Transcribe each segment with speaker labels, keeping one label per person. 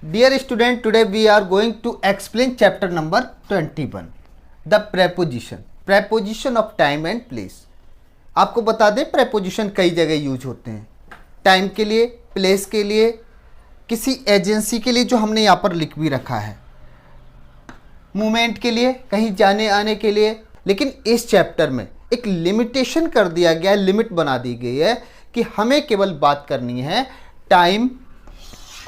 Speaker 1: Dear student, today we are going to explain chapter number 21, the preposition. Preposition of time and place. आपको बता दें preposition कई जगह use होते हैं, टाइम के लिए, प्लेस के लिए, किसी एजेंसी के लिए जो हमने यहाँ पर लिख भी रखा है, मूवमेंट के लिए, कहीं जाने आने के लिए। लेकिन इस चैप्टर में एक लिमिटेशन कर दिया गया है, लिमिट बना दी गई है कि हमें केवल बात करनी है टाइम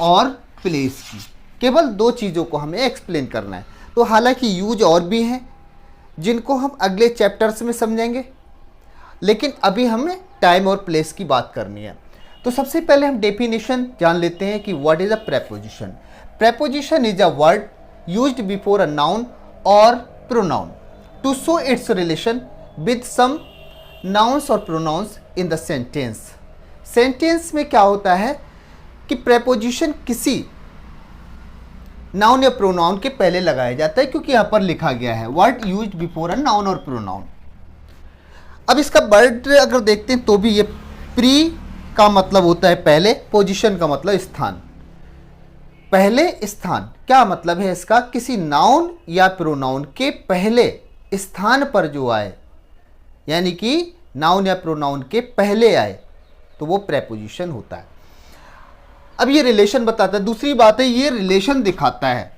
Speaker 1: और प्लेस की। केवल दो चीज़ों को हमें एक्सप्लेन करना है। तो हालांकि यूज और भी हैं जिनको हम अगले चैप्टर्स में समझेंगे, लेकिन अभी हमें टाइम और प्लेस की बात करनी है। तो सबसे पहले हम डेफिनेशन जान लेते हैं कि what is a preposition. Preposition is a word used before a noun और pronoun to show its relation with some nouns और pronouns in the sentence. Sentence में क्या होता है कि प्रेपोजिशन किसी नाउन या प्रोनाउन के पहले लगाया जाता है, क्योंकि यहां पर लिखा गया है word used before a noun और प्रोनाउन। अब इसका वर्ड अगर देखते हैं तो भी ये प्री का मतलब होता है पहले, पोजीशन का मतलब स्थान। पहले स्थान क्या मतलब है इसका? किसी नाउन या प्रोनाउन के पहले स्थान पर जो आए, यानी कि नाउन या प्रोनाउन के पहले आए, तो वो प्रेपोजिशन होता है। अब ये रिलेशन बताता है। दूसरी बात है, ये रिलेशन दिखाता है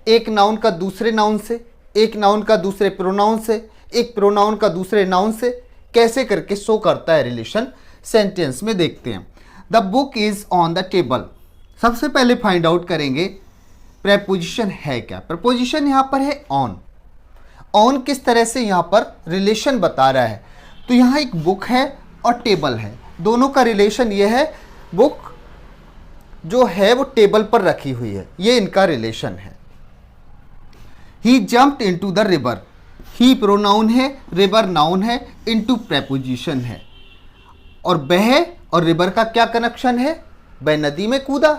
Speaker 1: एक नाउन का दूसरे नाउन से, एक नाउन का दूसरे प्रोनाउन से, एक प्रोनाउन का दूसरे नाउन से, कैसे करके शो करता है रिलेशन। सेंटेंस में देखते हैं। The book is on the table. सबसे पहले फाइंड आउट करेंगे प्रेपोजिशन है क्या। प्रेपोजिशन यहाँ पर है ऑन। ऑन किस तरह से यहाँ पर रिलेशन बता रहा है? तो यहाँ एक बुक है और टेबल है, दोनों का रिलेशन ये है, बुक जो है वो टेबल पर रखी हुई है, ये इनका रिलेशन है। He jumped into the river. He pronoun है, रिवर नाउन है, इनटू प्रेपोजिशन है। और बह और रिवर का क्या कनेक्शन है? वह नदी में कूदा।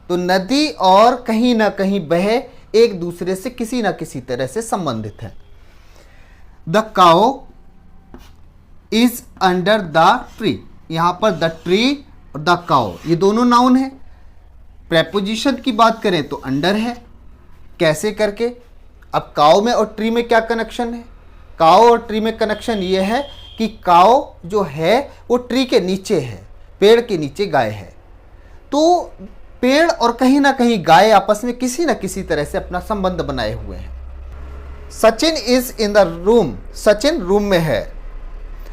Speaker 1: तो नदी और कहीं ना कहीं बह एक दूसरे से किसी ना किसी तरह से संबंधित है। The cow is under the tree. यहां पर द ट्री और द काओ ये दोनों नाउन है। प्रेपोजिशन की बात करें तो अंडर है। कैसे करके? अब काओ में और ट्री में क्या कनेक्शन है? काओ और ट्री में कनेक्शन ये है कि काओ जो है वो ट्री के नीचे है, पेड़ के नीचे गाय है। तो पेड़ और कहीं ना कहीं गाय आपस में किसी ना किसी तरह से अपना संबंध बनाए हुए हैं। Sachin is in the room. Sachin room में है।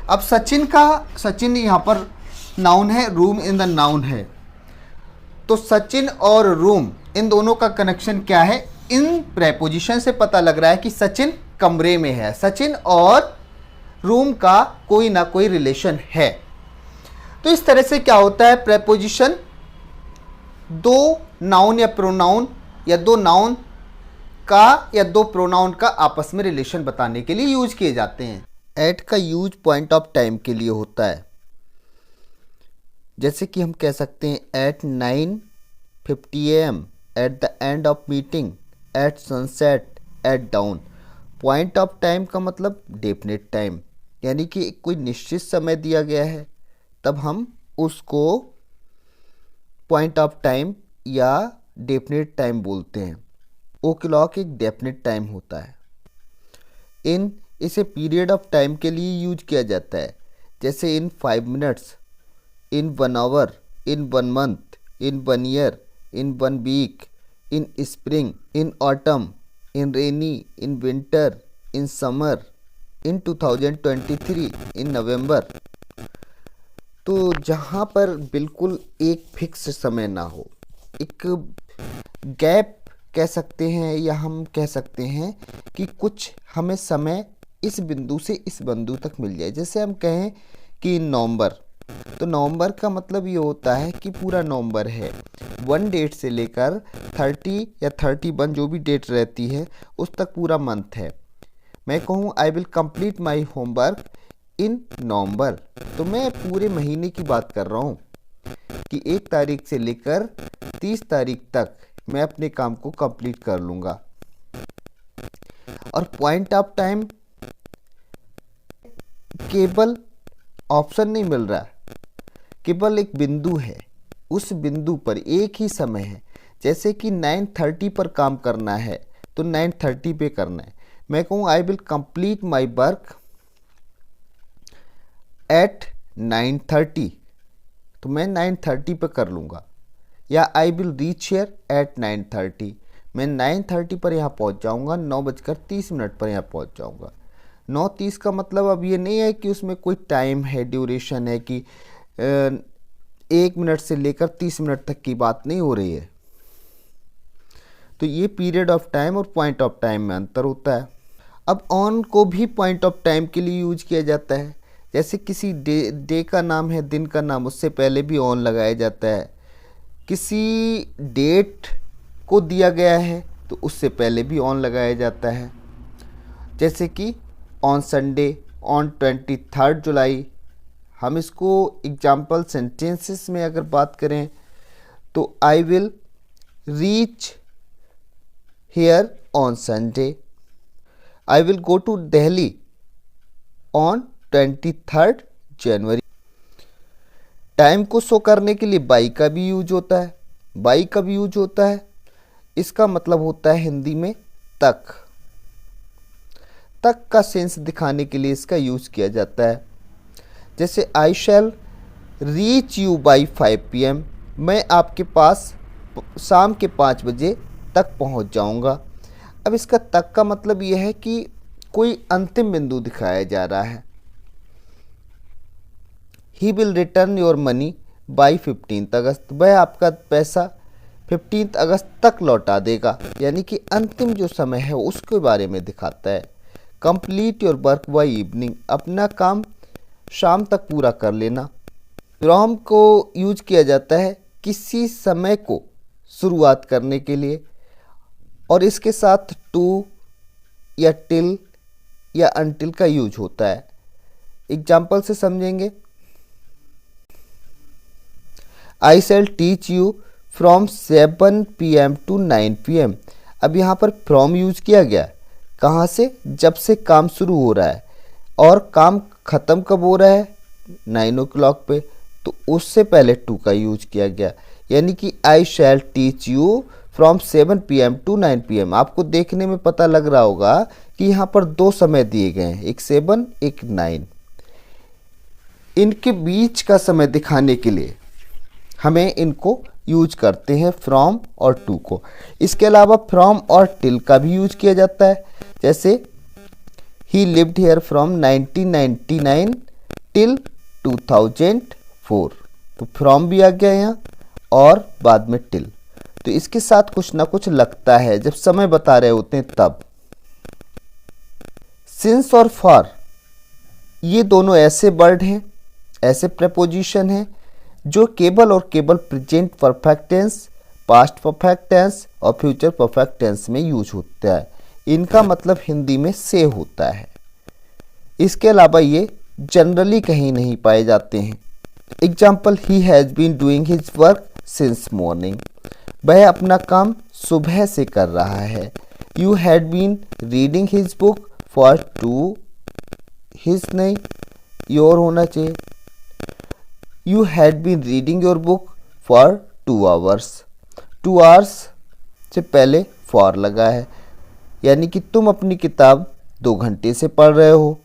Speaker 1: अब सचिन यहाँ पर नाउन है, रूम इन द नाउन है। तो सचिन और रूम इन दोनों का कनेक्शन क्या है? इन प्रेपोजिशन से पता लग रहा है कि सचिन कमरे में है। सचिन और रूम का कोई ना कोई रिलेशन है। तो इस तरह से क्या होता है, प्रेपोजिशन दो नाउन या प्रोनाउन या दो नाउन का या दो प्रोनाउन का आपस में रिलेशन बताने के लिए यूज किए जाते हैं। एट का यूज पॉइंट ऑफ टाइम के लिए होता है। जैसे कि हम कह सकते हैं at 9:50 AM, at the end of meeting, at sunset, at dawn. Point of time का मतलब डेफिनेट टाइम, यानी कि कोई निश्चित समय दिया गया है, तब हम उसको पॉइंट ऑफ टाइम या डेफिनेट टाइम बोलते हैं। ओ क्लॉक एक डेफिनेट टाइम होता है। इसे पीरियड ऑफ टाइम के लिए यूज किया जाता है, जैसे in 5 minutes, in 1 hour, in 1 month, in 1 year, in 1 week, in spring, in autumn, in rainy, in winter, in summer, in 2023, in November. तो जहाँ पर बिल्कुल एक फिक्स समय ना हो, एक गैप कह सकते हैं, या हम कह सकते हैं कि कुछ हमें समय इस बिंदु से इस बिंदु तक मिल जाए। जैसे हम कहें कि नवंबर, तो नवंबर का मतलब ये होता है कि पूरा नवंबर है, 1 डेट से लेकर 30 या 31 जो भी डेट रहती है उस तक पूरा मंथ है। मैं कहूँ I will complete my homework in November, तो मैं पूरे महीने की बात कर रहा हूँ कि 1 तारीख से लेकर 30 तारीख तक मैं अपने काम को कंप्लीट कर लूँगा। और पॉइंट ऑफ टाइम केवल ऑप्शन नहीं मिल रहा, केवल एक बिंदु है, उस बिंदु पर एक ही समय है। जैसे कि 9:30 पर काम करना है तो 9:30 पे करना है। मैं कहूँ I will complete my work at 9:30 तो मैं 9:30 पे कर लूँगा। या आई विल रीच हियर एट 9:30 मैं 9:30 पर यहाँ पहुँच जाऊँगा, 9:30 पर यहाँ पहुँच जाऊँगा। 9:30 का मतलब अब ये नहीं है कि उसमें कोई टाइम है, ड्यूरेशन है कि 1 मिनट से लेकर 30 मिनट तक की बात नहीं हो रही है। तो ये पीरियड ऑफ टाइम और पॉइंट ऑफ टाइम में अंतर होता है। अब ऑन को भी पॉइंट ऑफ टाइम के लिए यूज किया जाता है। जैसे किसी डे का नाम है, दिन का नाम, उससे पहले भी ऑन लगाया जाता है। किसी डेट को दिया गया है तो उससे पहले भी ऑन लगाया जाता है। जैसे कि ऑन संडे, ऑन 23 जुलाई। हम इसको एग्जाम्पल सेंटेंसेस में अगर बात करें तो I will reach here on Sunday, I will go to Delhi on 23 January. Time को शो करने के लिए बाई का भी यूज होता है। बाई का भी यूज होता है, इसका मतलब होता है हिंदी में तक। तक का सेंस दिखाने के लिए इसका यूज किया जाता है। जैसे आई शैल रीच यू बाई 5 PM मैं आपके पास शाम के 5 बजे तक पहुंच जाऊंगा। अब इसका तक का मतलब यह है कि कोई अंतिम बिंदु दिखाया जा रहा है। He will return your money by 15 अगस्त वह आपका पैसा 15 अगस्त तक लौटा देगा, यानी कि अंतिम जो समय है उसके बारे में दिखाता है। Complete your work by evening अपना काम शाम तक पूरा कर लेना। फ्रॉम को यूज किया जाता है किसी समय को शुरुआत करने के लिए, और इसके साथ टू या टिल या अनटिल का यूज होता है। एग्जाम्पल से समझेंगे। I shall teach you from 7 PM to 9 PM। अब यहाँ पर फ्रॉम यूज किया गया, कहाँ से? जब से काम शुरू हो रहा है और काम ख़त्म कब हो रहा है? 9 o'clock पे, तो उससे पहले टू का यूज किया गया। यानी कि I shall teach you from 7 PM to 9 PM। आपको देखने में पता लग रहा होगा कि यहाँ पर दो समय दिए गए हैं, एक 7 एक 9। इनके बीच का समय दिखाने के लिए हमें इनको यूज करते हैं फ्रॉम और टू को। इसके अलावा फ्रॉम और टिल का भी यूज किया जाता है। जैसे ही लिव्ड हियर फ्रॉम 1999 टिल 2004, तो फ्रॉम भी आ गया यहाँ और बाद में टिल। तो इसके साथ कुछ ना कुछ लगता है जब समय बता रहे होते हैं तब। सिंस और फॉर ये दोनों ऐसे वर्ड हैं, ऐसे प्रेपोजिशन हैं जो केवल और केवल present perfect tense, past perfect tense और फ्यूचर परफेक्ट टेंस में यूज होता है। इनका मतलब हिंदी में से होता है। इसके अलावा ये जनरली कहीं नहीं पाए जाते हैं। Example, he has been doing his work since morning वह अपना काम सुबह से कर रहा है। You had been reading his book for 2 his नहीं योर होना चाहिए। You had been reading your book for 2 hours। 2 hours से पहले फॉर लगा है, यानी कि तुम अपनी किताब 2 घंटे से पढ़ रहे हो।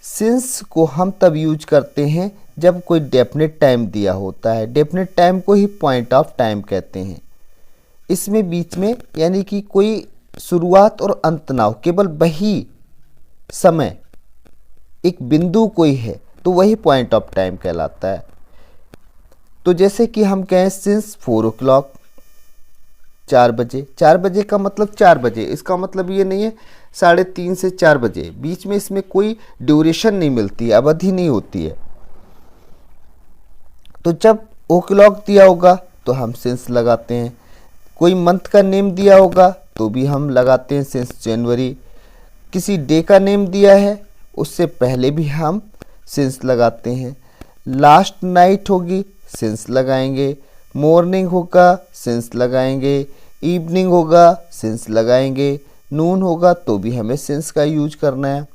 Speaker 1: सिंस को हम तब यूज करते हैं जब कोई डेफिनेट टाइम दिया होता है। डेफिनेट टाइम को ही पॉइंट ऑफ टाइम कहते हैं। इसमें बीच में यानी कि कोई शुरुआत और अंत ना हो, केवल वही समय एक बिंदु कोई है तो वही पॉइंट ऑफ टाइम कहलाता है। तो जैसे कि हम कहें सिंस 4 o'clock 4 बजे। 4 बजे का मतलब 4 बजे, इसका मतलब ये नहीं है 3:30 से 4 बजे। बीच में इसमें कोई ड्यूरेशन नहीं मिलती है, अवधि नहीं होती है। तो जब ओ क्लॉक दिया होगा तो हम सिंस लगाते हैं। कोई मंथ का नेम दिया होगा तो भी हम लगाते हैं सिंस जनवरी। किसी डे का नेम दिया है उससे पहले भी हम सिंस लगाते हैं। लास्ट नाइट होगी सिंस लगाएंगे, मॉर्निंग होगा सिंस लगाएंगे, इवनिंग होगा सिंस लगाएंगे, नून होगा तो भी हमें सिंस का यूज करना है।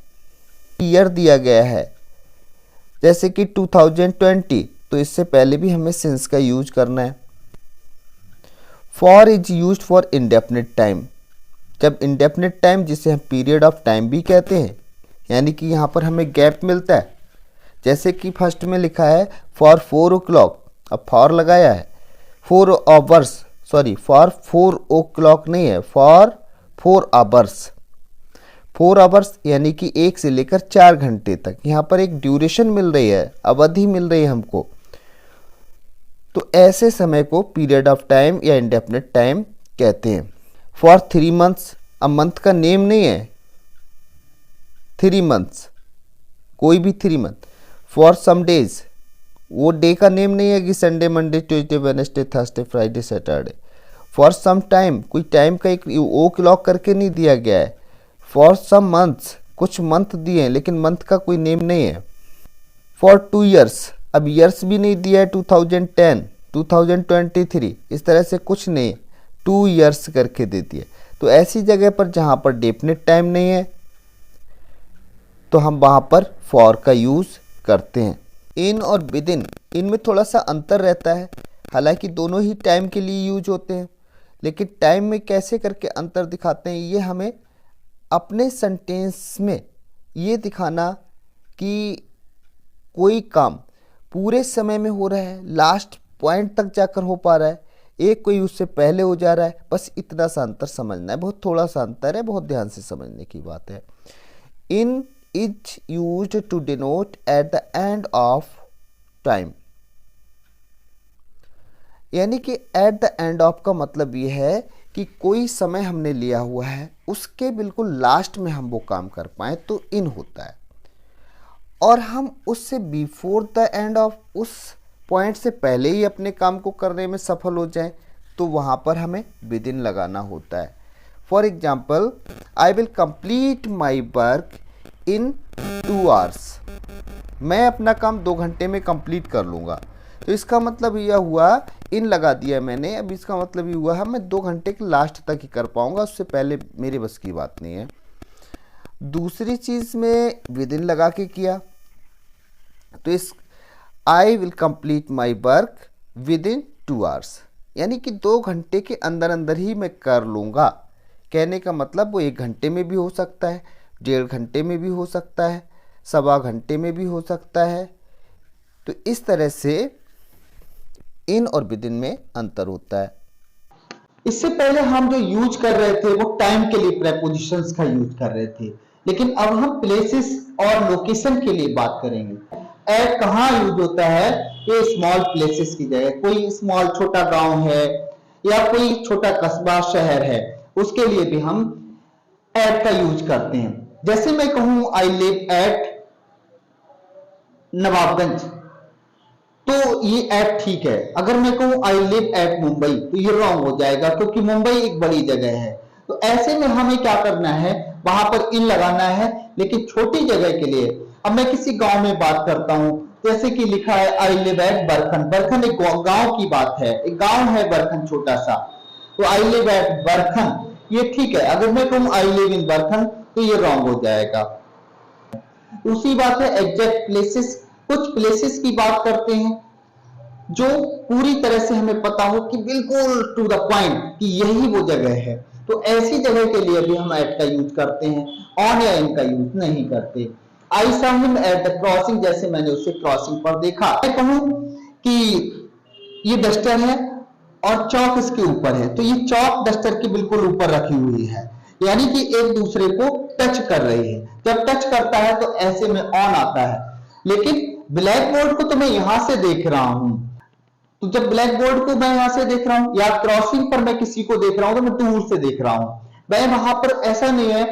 Speaker 1: ईयर दिया गया है जैसे कि 2020 तो इससे पहले भी हमें सिंस का यूज करना है। For is used for indefinite time. जब इंडेफिनिट टाइम, जिसे हम पीरियड ऑफ टाइम भी कहते हैं, यानी कि यहाँ पर हमें गैप मिलता है। जैसे कि फर्स्ट में लिखा है फॉर 4 o'clock, अब फॉर लगाया है 4 hours, सॉरी फॉर 4 o'clock नहीं है, फॉर 4 hours। 4 hours यानी कि 1 से लेकर 4 घंटे तक यहाँ पर एक ड्यूरेशन मिल रही है, अवधि मिल रही है हमको। तो ऐसे समय को पीरियड ऑफ टाइम या इंडेफिनिट टाइम कहते हैं। फॉर 3 months, अब मंथ का नेम नहीं है, 3 months, कोई भी 3 month। फॉर सम डेज, वो डे का नेम नहीं है कि Sunday, Monday, Tuesday, Wednesday, Thursday, Friday, Saturday. For some time, कोई टाइम का एक ओ क्लॉक करके नहीं दिया गया है। फॉर सम मंथ्स, कुछ मंथ दिए हैं लेकिन मंथ का कोई नेम नहीं है। फॉर 2 years, अब ईयर्स भी नहीं दिया है, 2010, 2023, इस तरह से कुछ नहीं है, 2 years करके दे दिए। तो ऐसी जगह पर जहाँ पर डेफिनेट टाइम नहीं है तो हम वहाँ पर फॉर का यूज़ करते हैं। इन और विद इन, इनमें थोड़ा सा अंतर रहता है, हालांकि दोनों ही टाइम के लिए यूज होते हैं, लेकिन टाइम में कैसे करके अंतर दिखाते हैं ये हमें अपने सेंटेंस में ये दिखाना कि कोई काम पूरे समय में हो रहा है, लास्ट पॉइंट तक जाकर हो पा रहा है, एक कोई उससे पहले हो जा रहा है, बस इतना सा अंतर समझना है। बहुत थोड़ा सा अंतर है, बहुत ध्यान से समझने की बात है। In is used to denote at the end of time, यानी कि एट द एंड ऑफ का मतलब ये है कि कोई समय हमने लिया हुआ है, उसके बिल्कुल लास्ट में हम वो काम कर पाए तो इन होता है। और हम उससे बिफोर द एंड ऑफ, उस पॉइंट से पहले ही अपने काम को करने में सफल हो जाएं तो वहाँ पर हमें विद इन लगाना होता है। For example, I will complete my work in 2 hours, मैं अपना काम 2 घंटे में कंप्लीट कर लूँगा। तो इसका मतलब यह हुआ, इन लगा दिया मैंने, अब इसका मतलब ये हुआ है मैं 2 घंटे के लास्ट तक ही कर पाऊँगा, उससे पहले मेरे बस की बात नहीं है। दूसरी चीज़ में विद इन लगा के किया तो इस आई will complete my work with in 2 hours, यानी कि 2 घंटे के अंदर अंदर ही मैं कर लूँगा। कहने का मतलब वो 1 घंटे में भी हो सकता है, 1.5 घंटे में भी हो सकता है, 1.25 घंटे में भी हो सकता है। तो इस तरह से इन और विद इन में अंतर होता है।
Speaker 2: इससे पहले हम जो यूज कर रहे थे वो टाइम के लिए प्रेपोजिशंस का यूज कर रहे थे, लेकिन अब हम प्लेसेस और लोकेशन के लिए बात करेंगे। एट कहाँ यूज होता है? ये स्मॉल प्लेसेस की जगह, कोई स्मॉल छोटा गांव है या कोई छोटा कस्बा शहर है, उसके लिए भी हम एट का यूज करते हैं। जैसे मैं कहूं आई लिव एट नवाबगंज, तो ये एट ठीक है। अगर मैं कहूं आई लिव एट मुंबई तो ये रॉन्ग हो जाएगा, क्योंकि मुंबई एक बड़ी जगह है। तो ऐसे में हमें क्या करना है, वहां पर इन लगाना है, लेकिन छोटी जगह के लिए। अब मैं किसी गांव में बात करता हूं, जैसे कि लिखा है आई लिव एट बरखन, बरखन एक गांव की बात है, एक गांव है बरखन छोटा सा, तो आई लिव एट बरखन ये ठीक है। अगर मैं कहूं आई लिव इन बरखन तो ये रॉन्ग हो जाएगा। उसी बात है एग्जैक्ट प्लेसेस, कुछ प्लेसेस की बात करते हैं जो पूरी तरह से हमें पता हो कि बिल्कुल टू द पॉइंट कि यही वो जगह है, तो ऐसी जगह के लिए भी हम एट का यूज करते हैं, ऑन या इन का यूज नहीं करते। I saw him at the crossing, जैसे मैंने उसे क्रॉसिंग पर देखा। मैं कहूं कि ये डस्टर है और चौक इसके ऊपर है, तो ये चौक डस्टर के बिल्कुल ऊपर रखी हुई है, यानी कि एक दूसरे को टच कर रही है। जब टच करता है तो ऐसे में ऑन आता है, लेकिन ब्लैक बोर्ड को तो मैं यहां से देख रहा हूं, तो जब ब्लैक बोर्ड को मैं यहां से देख रहा हूं या क्रॉसिंग पर मैं किसी को देख रहा हूं तो मैं दूर से देख रहा हूं। मैं वहां पर ऐसा नहीं है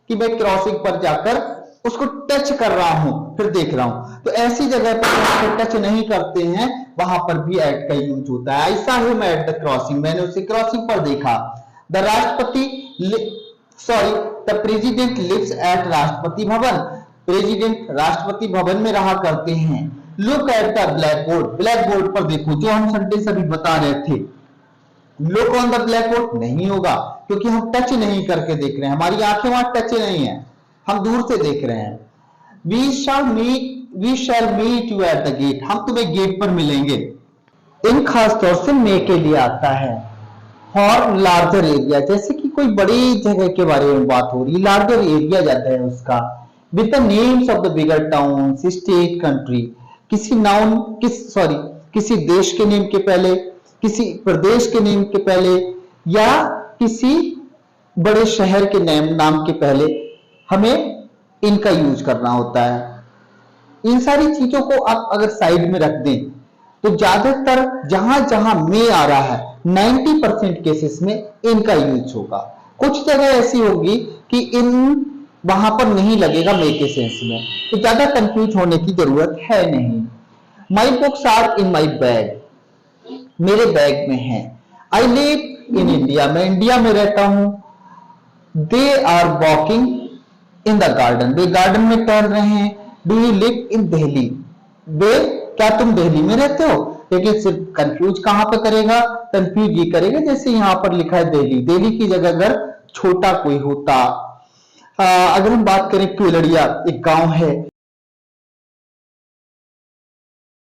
Speaker 2: कि मैं क्रॉसिंग पर जाकर उसको टच कर रहा हूं फिर देख रहा हूं। तो ऐसी जगह पर टच नहीं करते हैं, वहां पर भी एट का यूज होता है। ऐसा ही मैं एट द क्रॉसिंग, मैंने उसे क्रॉसिंग पर देखा। The president lives at Rashtrapati Bhavan, president Rashtrapati Bhavan में रहा करते हैं। Look at the black board, black board पर देखो, जो हम संडे से भी बता रहे थे। Look on the black board नहीं होगा, क्योंकि हम टच नहीं करके देख रहे हैं, हमारी आंखें वहां टच नहीं है, हम दूर से देख रहे हैं। We shall meet you at the gate, हम तुम्हें गेट पर मिलेंगे। इन खास तौर से मे के लिए आता है। और लार्जर एरिया, जैसे कि कोई बड़ी जगह के बारे में बात हो रही, लार्जर एरिया जाता है उसका। With the names of the bigger towns, state, country, किसी नाउन किसी देश के नेम के पहले, किसी प्रदेश के नेम के पहले, या किसी बड़े शहर के नाम के पहले हमें इनका यूज करना होता है। इन सारी चीजों को आप अगर साइड में रख दें तो ज्यादातर जहां जहां में आ रहा है 90% केसेस में इनका यूज होगा। कुछ जगह ऐसी होगी कि इन वहां पर नहीं लगेगा मे के सेंस में, तो ज्यादा कंफ्यूज होने की जरूरत है नहीं। My books are in my bag, मेरे बैग में है। आई लिव इन इंडिया, मैं इंडिया में रहता हूं। They are walking in the garden, वे गार्डन में टहल रहे हैं। Do you live in Delhi, वे क्या तुम दिल्ली में रहते हो? लेकिन सिर्फ कंफ्यूज कहां पे करेगा, कंफ्यूज ये करेगा जैसे यहां पर लिखा है दिल्ली, दिल्ली की जगह अगर छोटा कोई होता। अगर हम बात करें केवड़िया, एक गांव है,